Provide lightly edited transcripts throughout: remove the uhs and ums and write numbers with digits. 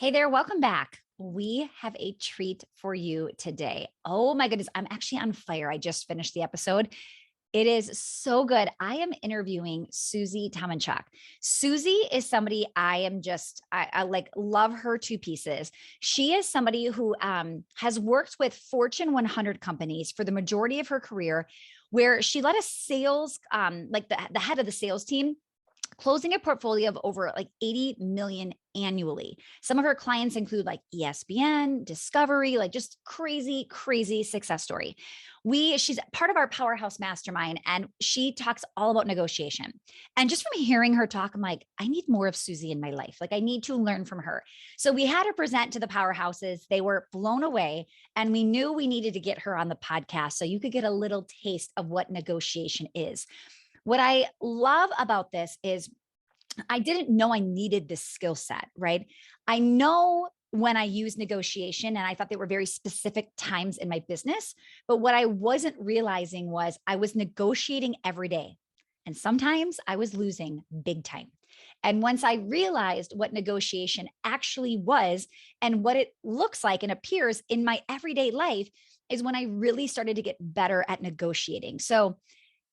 Hey there, welcome back. We have a treat for you today. Oh my goodness, I'm actually on fire. I just finished the episode. It is so good. I am interviewing Susie Tomenchok. Susie is somebody I like love her two pieces. She is somebody who has worked with Fortune 100 companies for the majority of her career, where she led a sales, like the head of the sales team, closing a portfolio of over like 80 million annually. Some of her clients include like ESPN, Discovery, like just crazy, crazy success story. She's part of our powerhouse mastermind, and she talks all about negotiation. And just from hearing her talk, I'm like, I need more of Susie in my life. Like I need to learn from her. So we had her present to the powerhouses. They were blown away, and we knew we needed to get her on the podcast so you could get a little taste of what negotiation is. What I love about this is I didn't know I needed this skill set, right? I know when I use negotiation, and I thought they were very specific times in my business. But what I wasn't realizing was I was negotiating every day. And sometimes I was losing big time. And once I realized what negotiation actually was and what it looks like and appears in my everyday life, is when I really started to get better at negotiating. So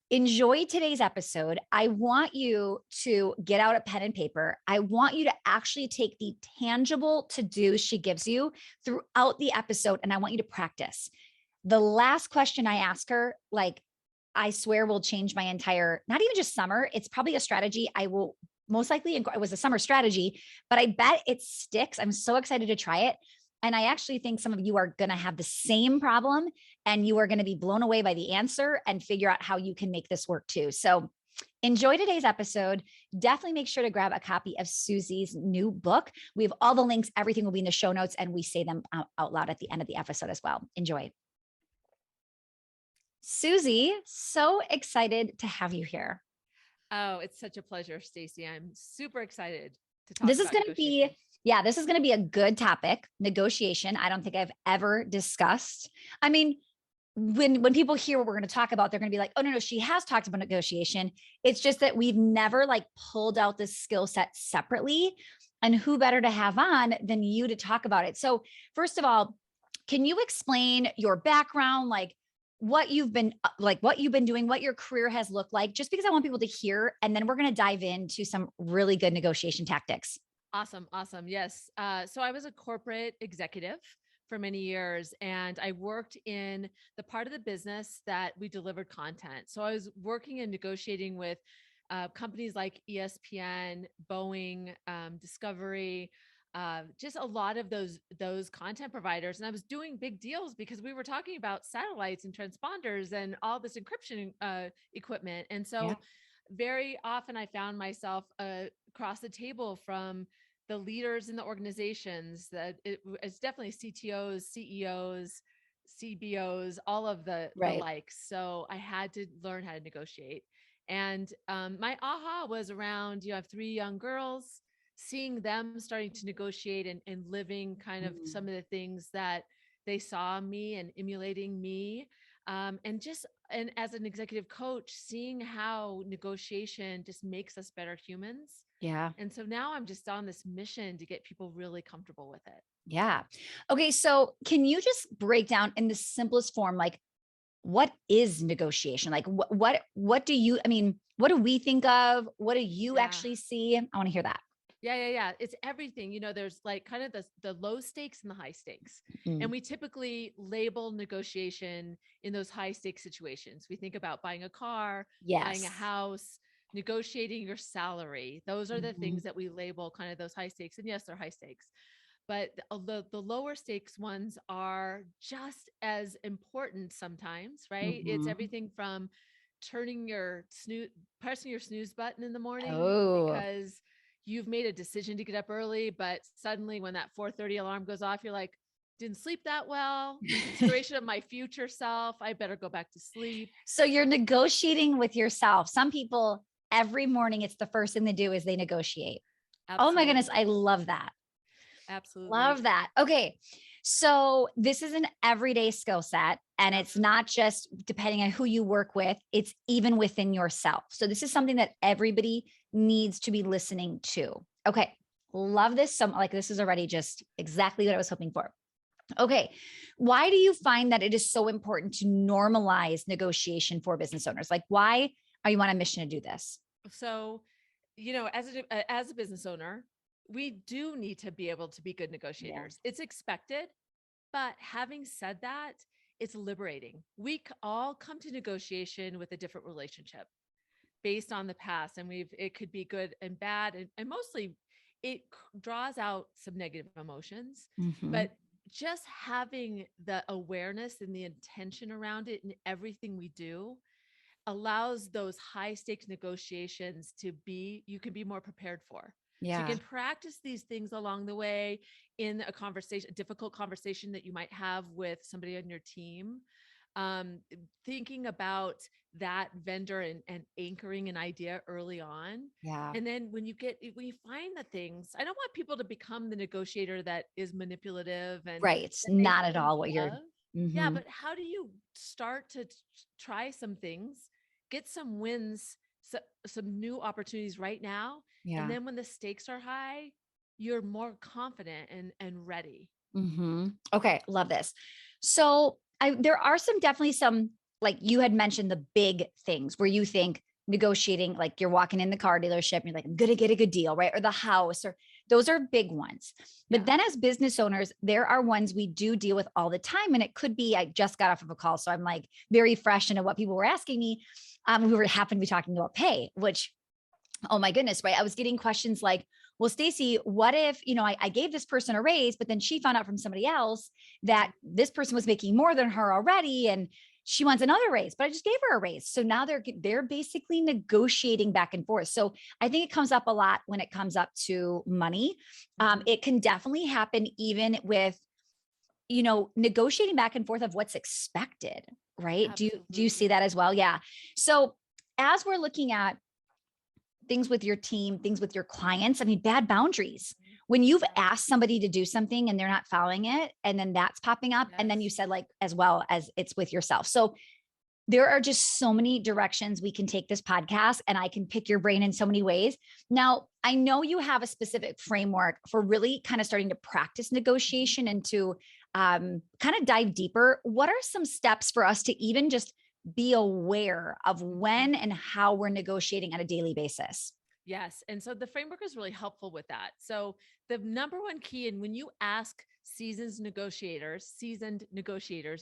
enjoy today's episode. I want you to get out a pen and paper. I want you to actually take the tangible to-dos she gives you throughout the episode, and I want you to practice. The last question I ask her, like, I swear will change my entire, not even just summer. It's probably a strategy I will most likely, it was a summer strategy, but I bet it sticks. I'm so excited to try it. And I actually think some of you are going to have the same problem, and you are going to be blown away by the answer and figure out how you can make this work too. So enjoy today's episode. Definitely make sure to grab a copy of Susie's new book. We have all the links. Everything will be in the show notes, and we say them out loud at the end of the episode as well. Enjoy. Susie, so excited to have you here. Oh, it's such a pleasure, Stacey. I'm super excited to talk This is about going to negotiation. this is going to be a good topic, negotiation. I don't think I've ever discussed. I mean, when people hear what we're going to talk about, they're going to be like, oh, no, she has talked about negotiation. It's just that we've never like pulled out this skill set separately. And who better to have on than you to talk about it? So first of all, can you explain your background, like what you've been doing, what your career has looked like, just because I want people to hear, and then we're going to dive into some really good negotiation tactics. Awesome. Awesome. Yes. So I was a corporate executive for many years, and I worked in the part of the business that we delivered content. So I was working and negotiating with companies like ESPN, Boeing, Discovery, just a lot of those content providers. And I was doing big deals because we were talking about satellites and transponders and all this encryption equipment. And Yeah. so very often I found myself across the table from the leaders in the organizations. It's definitely CTOs, CEOs, CBOs, all of the Right. likes. So I had to learn how to negotiate. And my aha was around, I have three young girls, seeing them starting to negotiate and living kind of Mm. some of the things that they saw me and emulating me. And as an executive coach, seeing how negotiation just makes us better humans. Yeah. And so now I'm just on this mission to get people really comfortable with it. Yeah. Okay. So can you just break down in the simplest form, like what is negotiation? Like what do you, I mean, what do we think of? What do you Yeah. actually see? I want to hear that. Yeah. It's everything. There's like kind of the low stakes and the high stakes. Mm. And we typically label negotiation in those high stakes situations. We think about buying a car, buying a Yes. house, negotiating your salary. Those are the Mhm. things that we label kind of those high stakes. And yes, they're high stakes. But the lower stakes ones are just as important sometimes, right? It's Mhm. everything from pressing your snooze button in the morning Oh, because you've made a decision to get up early, but suddenly when that 4:30 alarm goes off, you're like, didn't sleep that well. In consideration of my future self, I better go back to sleep. so you're negotiating with yourself. Some people every morning, it's the first thing they do is they negotiate. Oh my goodness. I Absolutely. love that. Absolutely. Love that. Okay. So this is an everyday skill set, and Yep. it's not just depending on who you work with, it's even within yourself. So this is something that everybody needs to be listening to. Okay. Love this. So like, this is already just exactly what I was hoping for. Okay. Why do you find that it is so important to normalize negotiation for business owners? Like, why are you on a mission to do this? So, as a business owner, we do need to be able to be good Yeah. negotiators. It's expected, but having said that, it's liberating. All come to negotiation with a different relationship based on the past, and it could be good and bad, and mostly draws out some negative emotions, Hmm. but just having the awareness and the intention around it in everything we do allows those high stakes negotiations you can be more prepared for. So you Yeah. can practice these things along the way in a difficult conversation that you might have with somebody on your team. Um, Thinking about that vendor and anchoring an idea early on. Yeah. And then when you find the things, I don't want people to become the negotiator that is manipulative and Right. that they Not at shouldn't all what you're. love. Yeah, Hmm. but how do you start to try some things, get some wins, some new opportunities right now, and Yeah. then when the stakes are high, you're more confident and ready. Okay. Love this. So there are definitely some, like you had mentioned, the big things where you think negotiating, like you're walking in the car dealership and you're like, I'm going to get a good deal, right? Or the house, or those are big ones. But Yeah. then as business owners, there are ones we do deal with all the time. And it could be, I just got off of a call. So I'm like very fresh into what people were asking me. We were happened to be talking about pay, which, oh my goodness, right? I was getting questions like, well, Stacy, what if, I gave this person a raise, but then she found out from somebody else that this person was making more than her already. And she wants another raise, but I just gave her a raise. So now they're basically negotiating back and forth. So I think it comes up a lot when it comes up to money. Mhm. It can definitely happen even with, negotiating back and forth of what's expected, right? Do you see Absolutely. that as well? Yeah. So as we're looking at things with your team, things with your clients. I mean, bad boundaries. Mhm. When you've Yeah. asked somebody to do something and they're not following it, and then that's popping up. And then you Yes. said, like, as well as it's with yourself. So there are just so many directions we can take this podcast, and I can pick your brain in so many ways. Now, I know you have a specific framework for really kind of starting to practice Mhm. negotiation and to kind of dive deeper. What are some steps for us to even just be aware of Mhm. when and how we're negotiating on a daily basis? Yes. And so the framework is really helpful with that. So the number one key, and when you ask seasoned negotiators,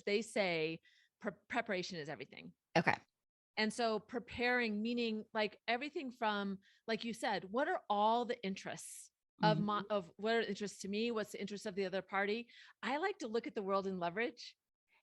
they say preparation is everything. Okay. And so preparing, meaning like everything from, like you said, what are all the interests Mhm. of what are the interests to me? What's the interest of the other party? I like to look at the world in leverage,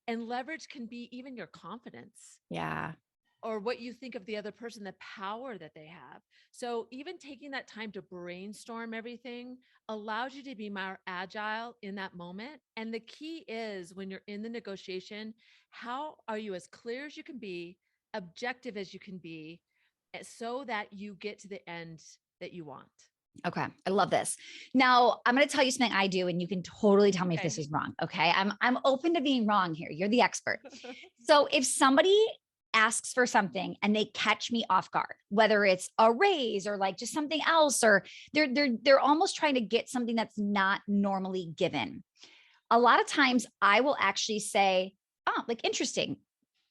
and leverage can be even your confidence Yeah. or what you think of the other person, the power that they have. So even taking that time to brainstorm everything allows you to be more agile in that moment. And the key is when you're in the negotiation, how are you as clear as you can be, objective as you can be, so that you get to the end that you want. Okay. I love this. Now, I'm going to tell you something I do, and you can totally tell me if this Okay. is wrong. Okay. I'm open to being wrong here. You're the expert. So if somebody asks for something and they catch me off guard, whether it's a raise or like just something else, or they're almost trying to get something that's not normally given. A lot of times I will actually say, oh, like interesting.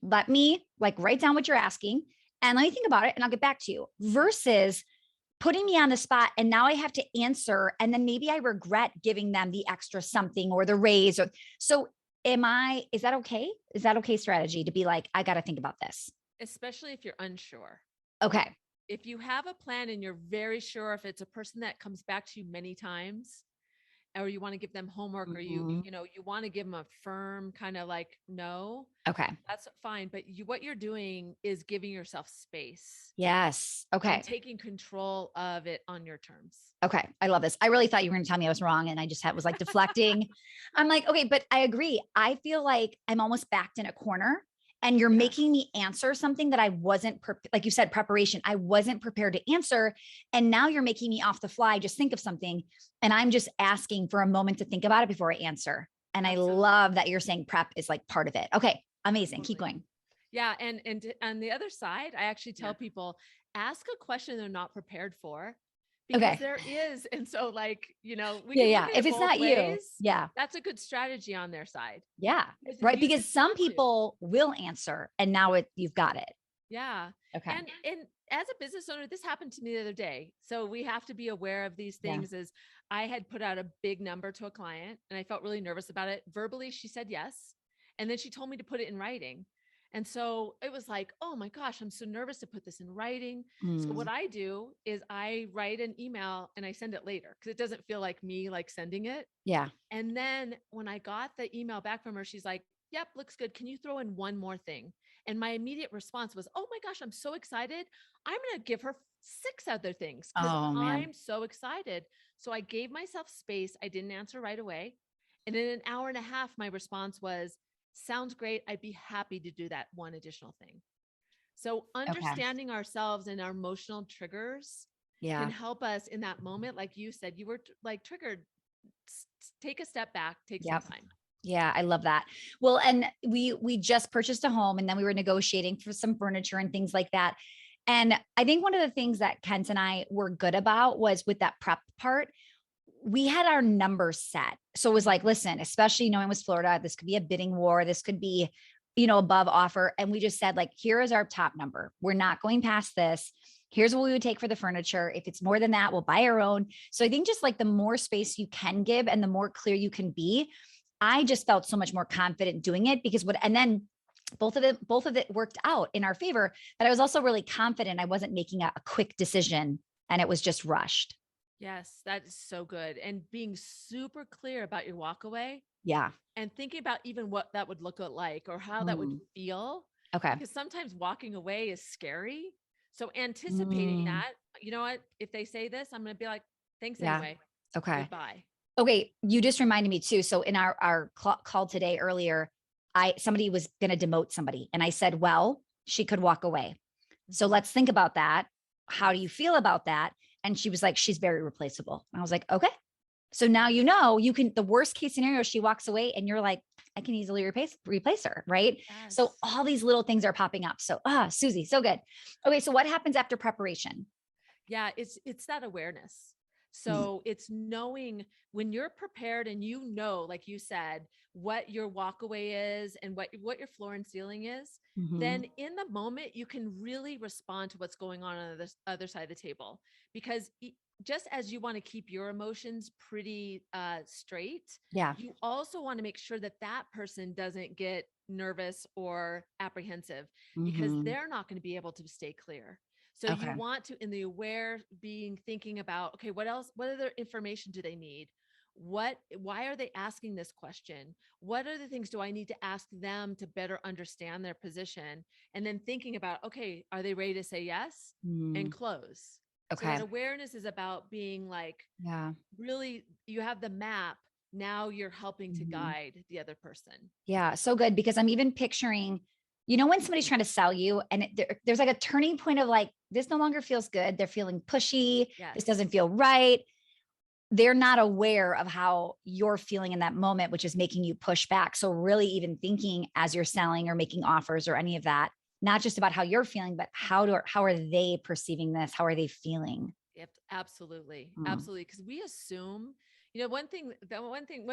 Let me like write down what you're asking and let me think about it and I'll get back to you. Versus putting me on the spot and now I have to answer and then maybe I regret giving them the extra something or the raise or so is that okay? Is that okay strategy to be like, I got to think about this? Especially if you're unsure. Okay. If you have a plan and you're very sure, if it's a person that comes back to you many times, or you want to give them homework, or Mhm. you want to give them a firm kind of like no, Okay. that's fine, but what you're doing is giving yourself space Yes. and Okay. taking control of it on your terms. Okay. I love this. I really thought you were going to tell me I was wrong and I just was like deflecting. I'm like, okay, but I agree. I feel like I'm almost backed in a corner and you're making Yes. me answer something that I wasn't, like you said, preparation. I wasn't prepared to answer. And now you're making me off the fly, just think of something. And I'm just asking for a moment to think about it before I answer. And I Absolutely. love that you're saying prep is like part of it. Okay. Amazing. Keep Totally. going. Yeah, and on the other side, I actually Yeah. tell people, ask a question they're not prepared for, because Okay. there is. And so like, we Yeah. can look Yeah. at If it it's both not you, ways. yeah. That's a good strategy on their side. Yeah. Because Right. you Because just some want to. people will answer and now you've got it. Yeah. Okay. And as a business owner, this happened to me the other day. So we have to be aware of these Yeah. things. As I had put out a big number to a client and I felt really nervous about it. Verbally, she said yes. And then she told me to put it in writing. And so it was like, oh my gosh, I'm so nervous to put this in writing. So what Mm, I do is I write an email and I send it later because it doesn't feel like me like sending it. yeah. And then when I got the email back from her, she's like, yep, looks good. Can you throw in one more thing? And my immediate response was, oh my gosh, I'm so excited. I'm going to give her 6 other things because Oh man. I'm so excited. So I gave myself space. I didn't answer right away. And in an hour and a half, my response was, sounds great. I'd be happy to do that one additional thing. So Okay. understanding ourselves and our emotional triggers can Yeah. help us in that moment. Like you said, you were like triggered. Take a step back, take some Yep. time. Yeah, I love that. Well, and we just purchased a home and then we were negotiating for some furniture and things like that. And I think one of the things that Kent and I were good about was with that prep part, we had our numbers set. So it was like, listen, especially knowing it was Florida, this could be a bidding war, this could be, above offer. And we just said, like, here is our top number. We're not going past this. Here's what we would take for the furniture. If it's more than that, we'll buy our own. So I think just like the more space you can give and the more clear you can be, I just felt so much more confident doing it because and then both of it worked out in our favor. But I was also really confident I wasn't making a quick decision and it was just rushed. Yes, that is so good. And being super clear about your walk away Yeah. and thinking about even what that would look like or how that would Mm, feel, okay. because sometimes walking away is scary. So anticipating Mm, that, you know what, if they say this, I'm going to be like, thanks yeah. anyway. Okay. Goodbye. Okay. You just reminded me too. So in our call today earlier, somebody was going to demote somebody and I said, well, she could walk away. So Mhm. let's think about that. How do Yes. you feel about that? And she was like, she's very replaceable. And I was like, okay. So now Yes. you can, the worst case scenario, she walks away and you're like, I can easily replace her. Right. So Yes. all these little things are popping up. So, Susie, so good. Okay. So what happens after preparation? Yeah, it's that awareness. Mm, So it's knowing when you're prepared and like you said, what your walkaway is and what your floor and ceiling is, mhm. then in the moment you can really respond to what's going on the other side of the table. Because just as you want to keep your emotions pretty straight, Yeah. you also want to make sure that that person doesn't get nervous or apprehensive because Mhm. they're not going to be able to stay clear. So you Okay. want to, in the aware being, thinking about, okay, what else, what other information do they need? Why are they asking this question? What other things do I need to ask them to better understand their position? And then thinking about, okay, are they ready to say yes and Mm, close? So that okay. awareness is about being like, Yeah. really, you have the map. Now you're helping to Mhm. guide the other person. Yeah, so good because I'm even picturing, when somebody's trying to sell you and there's like a turning point of like, this no longer feels good. They're feeling pushy. This Yes. doesn't feel right. They're not aware of how you're feeling in that moment, which is making you push back. So, really, even thinking as you're selling or making offers or any of that, not just about how you're feeling, but how are they perceiving this? How are they feeling? Yep, absolutely. Mm, Absolutely. Because we assume, one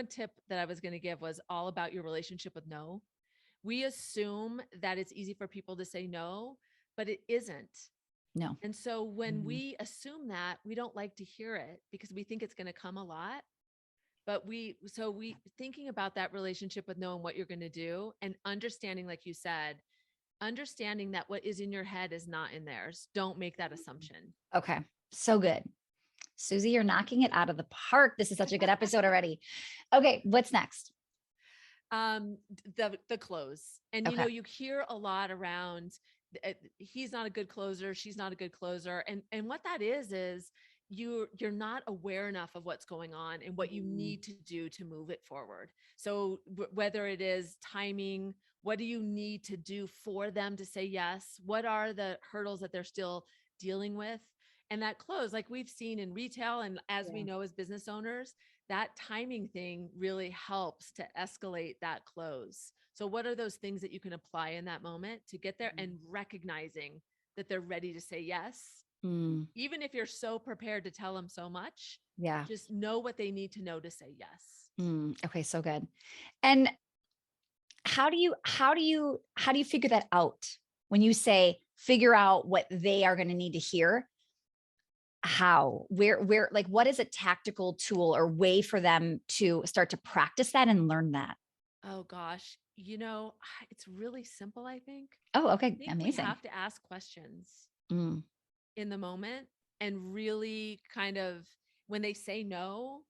tip that I was going to give was all about your relationship with no. We assume that it's easy for people to say no, but it isn't. no. And so when Mhm. we assume that, we don't like to hear it because we think it's going to come a lot. But thinking about that relationship with no and what you're going to do and understanding, like you said, understanding that what is in your head is not in theirs. Don't make that assumption. Okay, so good. Susie, you're knocking it out of the park. This is such a good episode already. Okay, what's next? The close. And Okay. you hear a lot around, he's not a good closer, she's not a good closer, and what that is you're not aware enough of what's going on and what you Mm, need to do to move it forward. So whether it is timing, what do you need to do for them to say yes, what are the hurdles that they're still dealing with? And that close, like we've seen in retail and as we yeah. know as business owners, that timing thing really helps to escalate that close. So what are those things that you can apply in that moment to get there, Mhm. and recognizing that they're ready to say yes Mm, Even if you're so prepared to tell them so much, yeah. just know what they need to know to say yes. Okay. So good. And how do you figure that out when you say figure out what they are going to need to hear? How, where, like, what is a tactical tool or way for them to start to practice that and learn that? Oh gosh, it's really simple, I think. Oh, I okay. think we Amazing. have to ask questions Mm, in the moment and really kind of when they say no,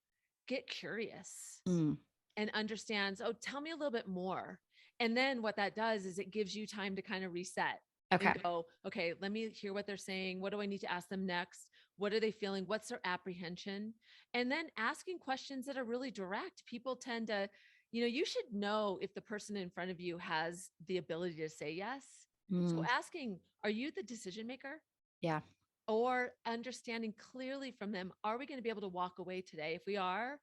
get curious mm, and understands, oh, tell me a little bit more. And then what that does is it gives you time to kind of reset okay. and go, okay, let me hear what they're saying. What do I need to ask them next? What are they feeling? What's their apprehension? And then asking questions that are really direct. People tend to, you should know if the person in front of you has the ability to say yes. So Mm, asking, are you the decision maker? yeah. Or understanding clearly from them, are we going to be able to walk away today? If we are,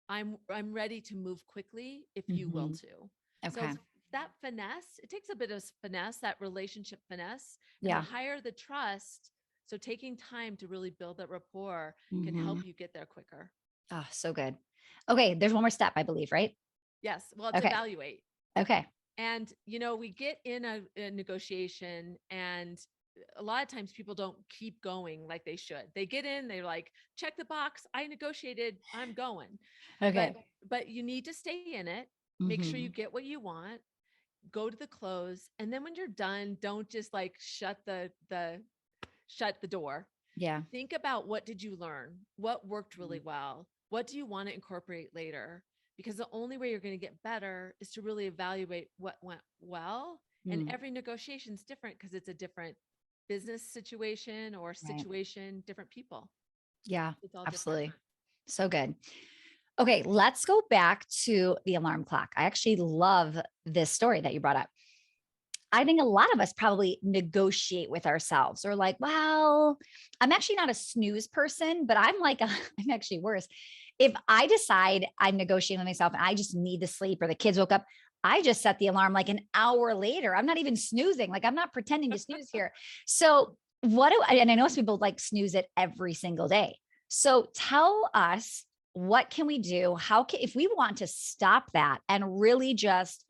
I'm ready to move quickly if you will Hmm. too. So Okay. that finesse, it takes a bit of finesse, that relationship finesse, and the Yeah. higher the trust. So taking time to really build that rapport can Hmm. help you get there quicker. Oh, so good. Okay. There's one more step, I believe, right? Yes. Well, it's Okay. evaluate. Okay. And, we get in a negotiation and a lot of times people don't keep going like they should. They get in, they're like, check the box. I negotiated, I'm going. But Okay. but you need to stay in it. Make sure you Hmm. get what you want, go to the close. And then when you're done, don't just like shut the door. Yeah. Think about what did you learn? What worked really well? What do you want to incorporate later? Because the only way you're going to get better is to really evaluate what went well. And Mm, every negotiation is different because it's a different business situation or right. situation, different people. Yeah. It's all different. Absolutely. So good. Okay, let's go back to the alarm clock. I actually love this story that you brought up. I think a lot of us probably negotiate with ourselves or like, well, I'm actually not a snooze person, but I'm like, I'm actually worse. If I decide I'm negotiating with myself and I just need to sleep or the kids woke up, I just set the alarm like an hour later. I'm not even snoozing. Like I'm not pretending to snooze here. So what do I, and I know some people like snooze it every single day. So tell us, what can we do? How can, if we want to stop that and really just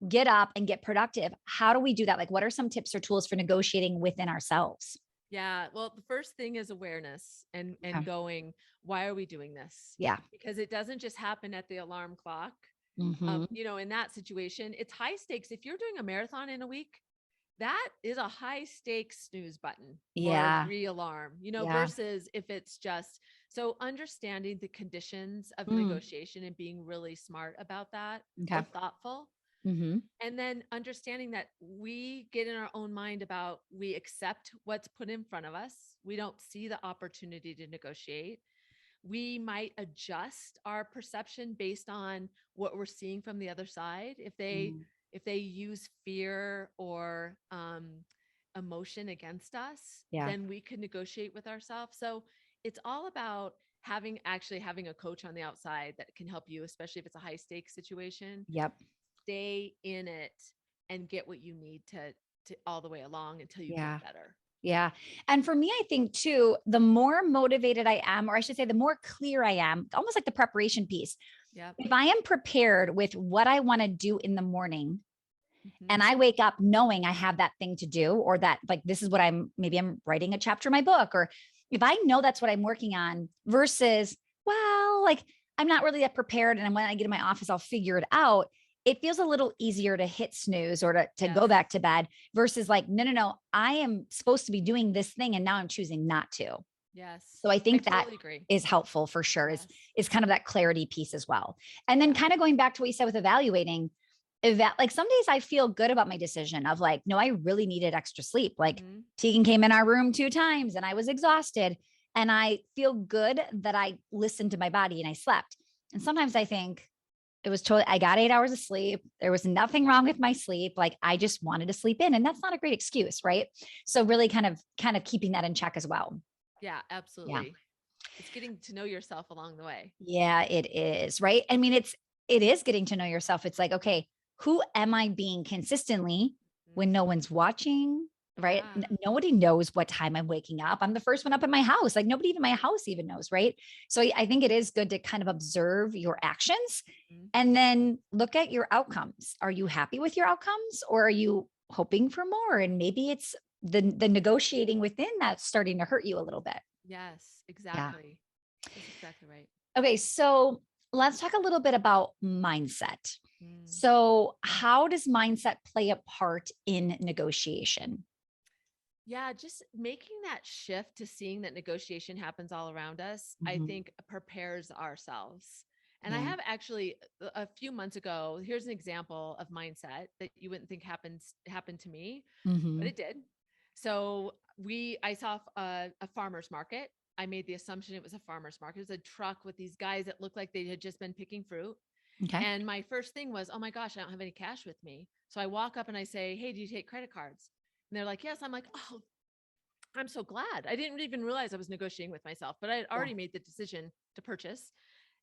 get up and get productive, how do we do that? Like, what are some tips or tools for negotiating within ourselves? Yeah. Well, the first thing is awareness and Okay. going, why are we doing this? Yeah. Because it doesn't just happen at the alarm clock. Hmm. In that situation, it's high stakes. If you're doing a marathon in a week, that is a high stakes snooze button or a Yeah. re-alarm, Yeah. versus if it's just so understanding the conditions of the Mm. negotiation and being really smart about that or Okay. thoughtful. Hmm. And then understanding that we get in our own mind about we accept what's put in front of us. We don't see the opportunity to negotiate. We might adjust our perception based on what we're seeing from the other side. Mm. If they use fear or emotion against us, Yeah. then we could negotiate with ourselves. So it's all about having a coach on the outside that can help you, especially if it's a high stakes situation. Yep. Stay in it and get what you need to all the way along until you get Yeah. better. Yeah. And for me, I think too, the more motivated I am, or I should say, the more clear I am, almost like the preparation piece. Yep. If I am prepared with what I want to do in the morning, Hmm. and I wake up knowing I have that thing to do, or that like this is what maybe I'm writing a chapter of my book, or if I know that's what I'm working on versus, well, like I'm not really that prepared. And when I get in my office, I'll figure it out. It feels a little easier to hit snooze or to go Yes. back to bed versus like, no, no, no, I am supposed to be doing this thing and now I'm choosing not to. Yes. So I I think that totally agree. is helpful for sure, Yes. is kind of that clarity piece as well. And then Yeah. kind of going back to what you said with evaluating, like some days I feel good about my decision of like, no, I really needed extra sleep. Like Hmm. Tegan came in our room 2 times and I was exhausted. And I feel good that I listened to my body and I slept. And sometimes I think it was totally, I got 8 hours of sleep. There was nothing wrong with my sleep. Like I just wanted to sleep in. And that's not a great excuse, right? So really kind of keeping that in check as well. Yeah, Yeah. absolutely. It's getting to know yourself along the way. Yeah, it is, right? I mean, it is getting to know yourself. It's like, okay, who am I being consistently Mhm. when no one's watching right? Yeah. Nobody knows what time I'm waking up. I'm the first one up in my house. Like nobody even my house even knows, right? So I think it is good to kind of observe your actions Mhm. and then look at your outcomes. Are you happy with your outcomes or are you hoping for more? And maybe it's the negotiating within that's starting to hurt you a little bit. Yes, Yeah. exactly. That's exactly right. Okay, so let's talk a little bit about mindset. Mm. So, how does mindset play a part in negotiation? Yeah, just making that shift to seeing that negotiation happens all around us, I Mhm. think prepares ourselves. And I Yeah. have actually a few months ago, here's an example of mindset that you wouldn't think happened to me, but Mhm. it did. So I saw a farmer's market. I made the assumption it was a farmer's market. It was a truck with these guys that looked like they had just been picking fruit. Okay. And my first thing was, oh my gosh, I don't have any cash with me. So I walk up and I say, hey, do you take credit cards? And they're like, yes. I'm like, oh, I'm so glad. I didn't even realize I was negotiating with myself, but I had Yeah. already made the decision to purchase.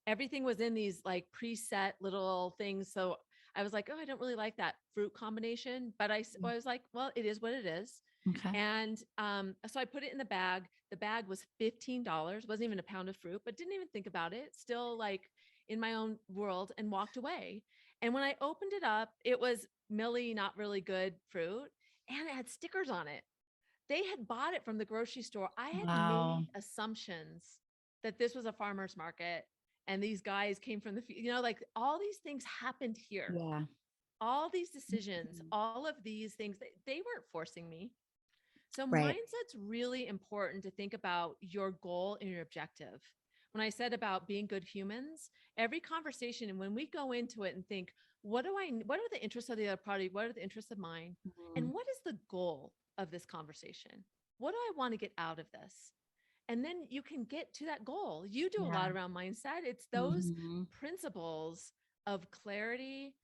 Everything was in these like preset little things. So I was like, oh, I don't really like that fruit combination. But I was like, well, it is what it is. Okay. And so I put it in the bag. The bag was $15, wasn't even a pound of fruit, but didn't even think about it. Still like in my own world and walked away. And when I opened it up, it was Millie, not really good fruit, and it had stickers on it. They had bought it from the grocery store. I had Wow. made assumptions that this was a farmer's market and these guys came from like all these things happened here. Yeah. All these decisions, Mhm. all of these things, they weren't forcing me. So Right. mindset's really important to think about your goal and your objective. When I said about being good humans, every conversation and when we go into it and think, what are the interests of the other party? What are the interests of mine? Mhm. And what is the goal of this conversation? What do I want to get out of this? And then you can get to that goal. You do a Yeah. lot around mindset. It's those Mhm. principles of clarity,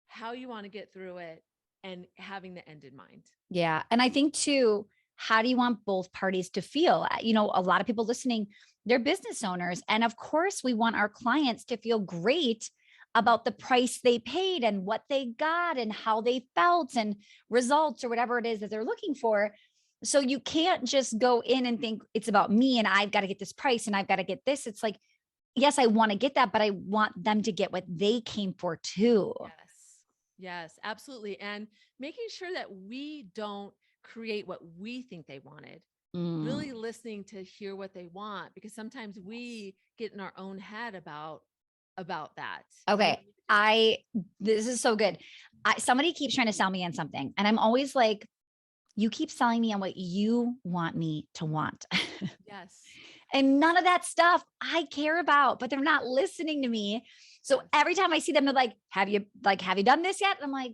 how you want to get through it, and having the end in mind. Yeah. And I think too, how do you want both parties to feel? A lot of people listening, they're business owners. And of course, we want our clients to feel great about the price they paid and what they got and how they felt and results or whatever it is that they're looking for. So you can't just go in and think it's about me and I've got to get this price and I've got to get this. It's like, yes, I want to get that, but I want them to get what they came for too. Yes. Yes, absolutely. And making sure that we don't create what we think they wanted. Mm. Really listening to hear what they want because sometimes we get in our own head about that. And Okay. we need to just This is so good. Somebody keeps trying to sell me on something, and I'm always like, you keep selling me on what you want me to want. yes. And none of that stuff I care about, but they're not listening to me. So Yes. every time I see them, they're like, have you done this yet? I'm like,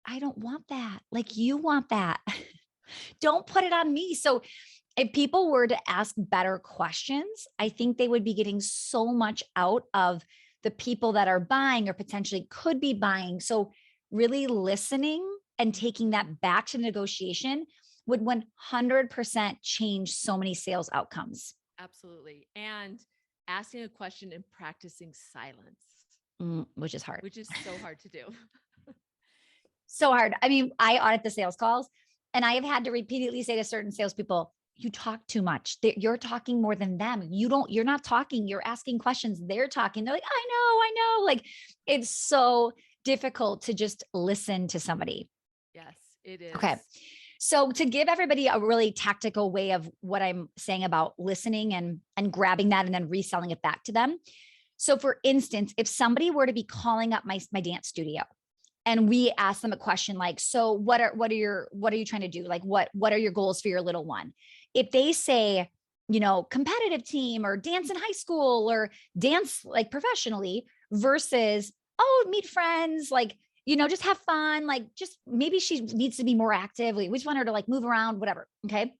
I don't want that. Like you want that. Don't put it on me. So if people were to ask better questions, I think they would be getting so much out of the people that are buying or potentially could be buying. So, really listening and taking Mhm. that back to negotiation would 100% change so many sales outcomes. Absolutely. And asking a question and practicing silence, Which is hard. which is so hard to do. So hard. I mean, I audit the sales calls and I have had to repeatedly say to certain salespeople, you talk too much. You're talking more than them. You're not talking. You're asking questions. They're talking. They're like, I know. Like it's so difficult to just listen to somebody. Yes, it Okay. is. So to give everybody a really tactical way of what I'm saying about listening and grabbing that and then reselling it back to them. So for instance, if somebody were to be calling up my dance studio and we ask them a question like, so what are you trying to do, like what are your goals for your little one? If they say, competitive team or dance in high school or dance like professionally versus, oh, meet friends, like, just have fun, like just maybe she needs to be more active, we just want her to like move around, whatever. Okay,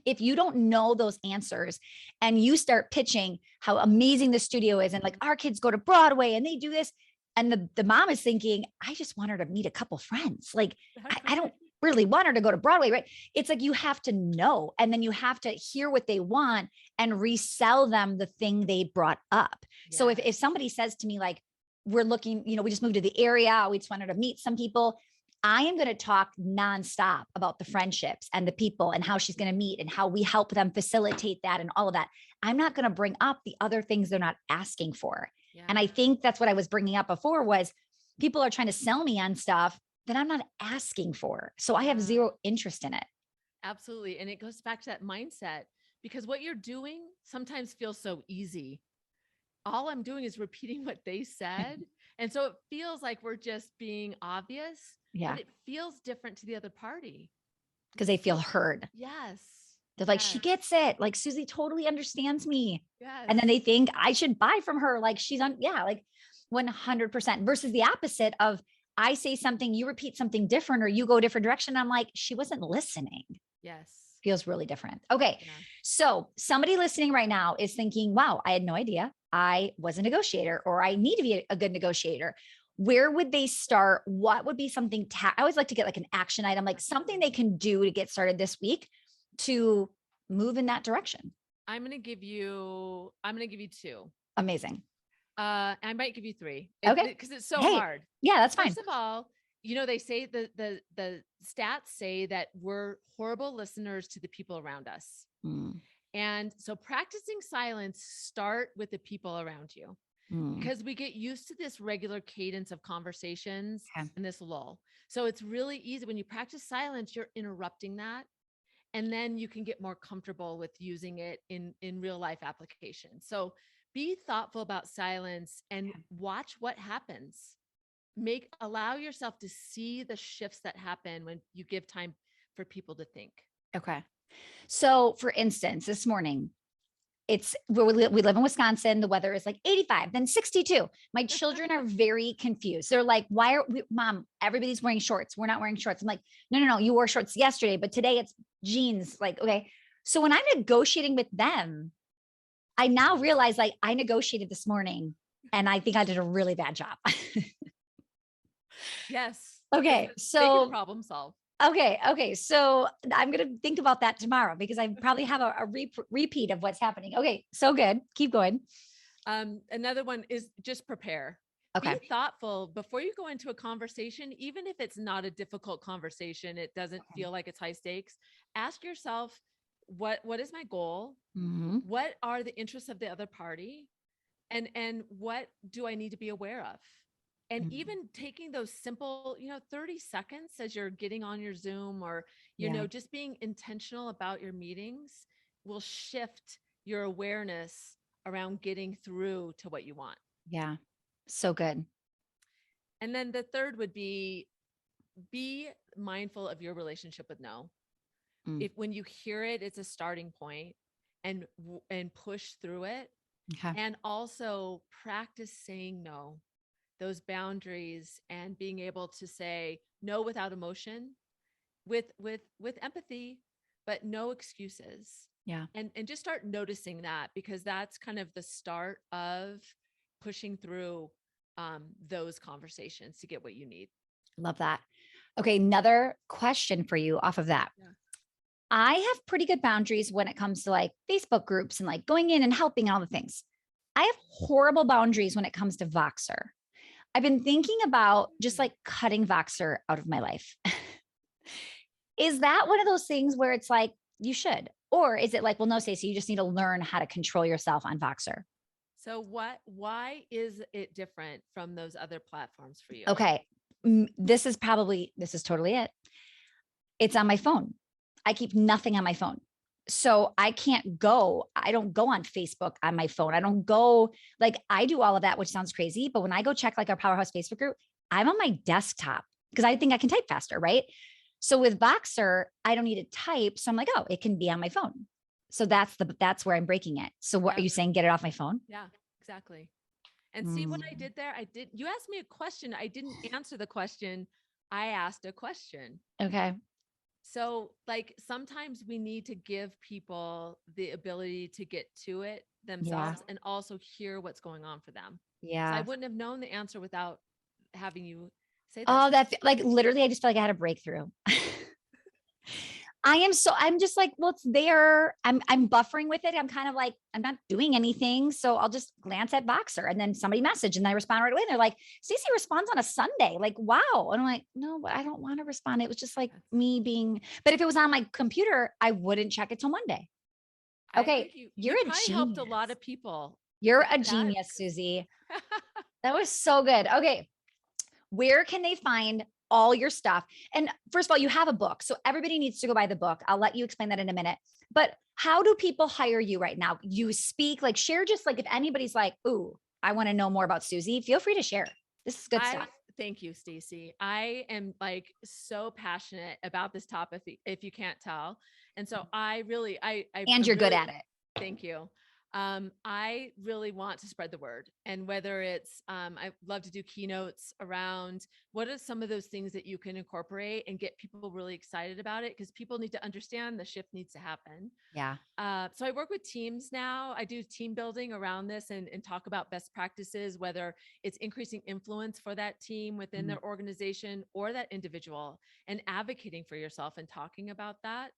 if you don't know those answers and you start pitching how amazing the studio is and like Mhm. our kids go to Broadway and they do this, and the mom is thinking, I just want her to meet a couple friends. Like, I don't Right. really want her to go to Broadway, right? It's like you have to know, and then you have to hear what they want and resell them the thing they brought up. So if Yes. somebody says to me, like, we're looking, we just moved to the area, we just wanted to meet some people, I am going to talk nonstop about the friendships and the people and how she's going to meet and how we help them facilitate that and all of that. I'm not going to bring up the other things they're not asking for. Yeah. And I think that's what I was bringing up before was people are trying to sell me on stuff that I'm not asking for. So I have zero interest in it. Absolutely. And it goes back to that mindset, because what you're doing sometimes feels so easy. All I'm doing is repeating what they said. And so it feels like we're just being obvious, Yeah. but it feels different to the other party. Because they feel heard. Yes. They're like, she gets it. Like Susie totally understands me. Yes. And then they think I should buy from her. Like she's on, like 100% versus the opposite of I say something, you repeat something different, or you go a different direction. I'm like, she wasn't listening. Yes. Feels really different. Okay. Yeah. So somebody listening right now is thinking, wow, I had no idea I was a negotiator, or I need to be a good negotiator. Where would they start? What would be something I always like to get like an action item, like something they can do to get started this week to move in that direction. I'm going to give you 2. Amazing. I might give you 3. Okay. Because it's so hard. Yeah, that's fine. First of all, they say the stats say that we're horrible listeners to the people around us. And so practicing silence, start with the people around you, because we get used to this regular cadence of conversations and this lull. So it's really easy when you practice silence, you're interrupting that. And then you can get more comfortable with using it in real life applications. So be thoughtful about silence and watch what happens. Allow yourself to see the shifts that happen when you give time for people to think. Okay. So for instance, this morning, we live in Wisconsin. The weather is like 85, then 62. My children are very confused. They're like, why are we, Mom, everybody's wearing shorts. We're not wearing shorts. I'm like, no. You wore shorts yesterday, but today it's jeans. Like, okay. So when I'm negotiating with them, I now realize like I negotiated this morning and I think I did a really bad job. Yes. Okay. They So can problem solve. Okay. So I'm going to think about that tomorrow because I probably have a repeat of what's happening. Okay. So good. Keep going. Another one is just prepare. Okay. Be thoughtful before you go into a conversation, even if it's not a difficult conversation, it doesn't feel like it's high stakes. Ask yourself, what is my goal? What are the interests of the other party? And what do I need to be aware of? And even taking those simple, 30 seconds as you're getting on your Zoom or, just being intentional about your meetings will shift your awareness around getting through to what you want. Yeah. So good. And then the third would be mindful of your relationship with no. If when you hear it, it's a starting point and push through it. Okay. And also practice saying no. Those boundaries and being able to say no without emotion, with empathy, but no excuses. Yeah. And just start noticing that, because that's kind of the start of pushing through those conversations to get what you need. Love that. Okay. Another question for you off of that. Yeah. I have pretty good boundaries when it comes to like Facebook groups and like going in and helping and all the things. I have horrible boundaries when it comes to Voxer. I've been thinking about just like cutting Voxer out of my life. Is that one of those things where it's like, you should, or is it like, well, no, Stacey, you just need to learn how to control yourself on Voxer? So why is it different from those other platforms for you? Okay. This is totally it. It's on my phone. I keep nothing on my phone. So I don't go on Facebook on my phone. I don't go, like I do all of that, which sounds crazy. But when I go check like our Powerhouse Facebook group, I'm on my desktop because I think I can type faster. Right. So with Voxer, I don't need to type. So I'm like, oh, it can be on my phone. So that's where I'm breaking it. So what are you saying? Get it off my phone? Yeah, exactly. And see what I did there? You asked me a question. I didn't answer the question. I asked a question. Okay. So like sometimes we need to give people the ability to get to it themselves and also hear what's going on for them. Yeah. So I wouldn't have known the answer without having you say that. Oh, that's like literally, I just felt like I had a breakthrough. I'm just like, well, it's there. I'm buffering with it. I'm kind of like, I'm not doing anything. So I'll just glance at Boxer and then somebody message and I respond right away. And they're like, Stacey responds on a Sunday. Like, wow. And I'm like, no, but I don't want to respond. It was just like me being, but if it was on my computer, I wouldn't check it till Monday. I Okay. think you You're a probably helped a genius. lot of people You're a with that. genius, Susie. That was so good. Okay. Where can they find all your stuff? And first of all, you have a book. So everybody needs to go buy the book. I'll let you explain that in a minute. But how do people hire you right now? You speak, like share just like if anybody's like, ooh, I want to know more about Susie, feel free to share. This is good I stuff. thank you, Stacey. I am like so passionate about this topic if you can't tell. And so I really And I'm you're good really at it. thank you. I really want to spread the word. And whether it's, I love to do keynotes around what are some of those things that you can incorporate and get people really excited about it because people need to understand the shift needs to happen. Yeah. So I work with teams now. I do team building around this and talk about best practices, whether it's increasing influence for that team within Mhm. their organization or that individual and advocating for yourself and talking about that.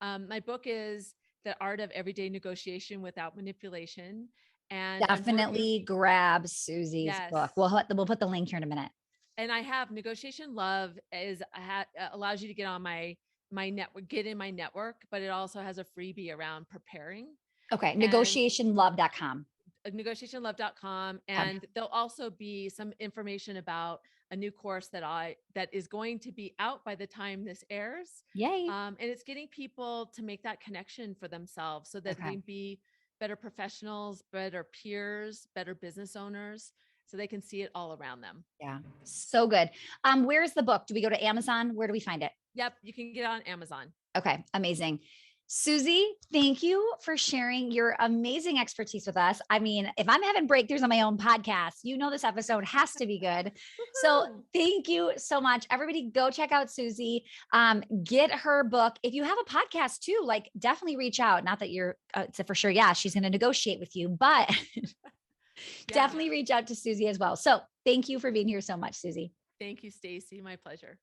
My book is The Art of Everyday Negotiation Without Manipulation. And I'm working, Definitely grab Susie's yes. book. We'll put the link here in a minute. And I have Negotiation Love allows you to get on my network, get in my network, but it also has a freebie around preparing Okay. and Negotiationlove.com. negotiationlove.com. Okay. And there'll also be some information about a new course that is going to be out by the time this airs. Yay. And it's getting people to make that connection for themselves so that they Okay. can be better professionals, better peers, better business owners, so they can see it all around them. Yeah. So good. Where's the book? Do we go to Amazon? Where do we find it? Yep, you can get it on Amazon. Okay, amazing. Susie, thank you for sharing your amazing expertise with us. I mean, if I'm having breakthroughs on my own podcast, you know this episode has to be good. So Woohoo! thank you so much. Everybody go check out Susie. Get her book. If you have a podcast too, like definitely reach out. Not that you're for sure, yeah, she's going to negotiate with you, but Yeah. definitely reach out to Susie as well. So thank you for being here so much, Susie. Thank you, Stacy. My pleasure.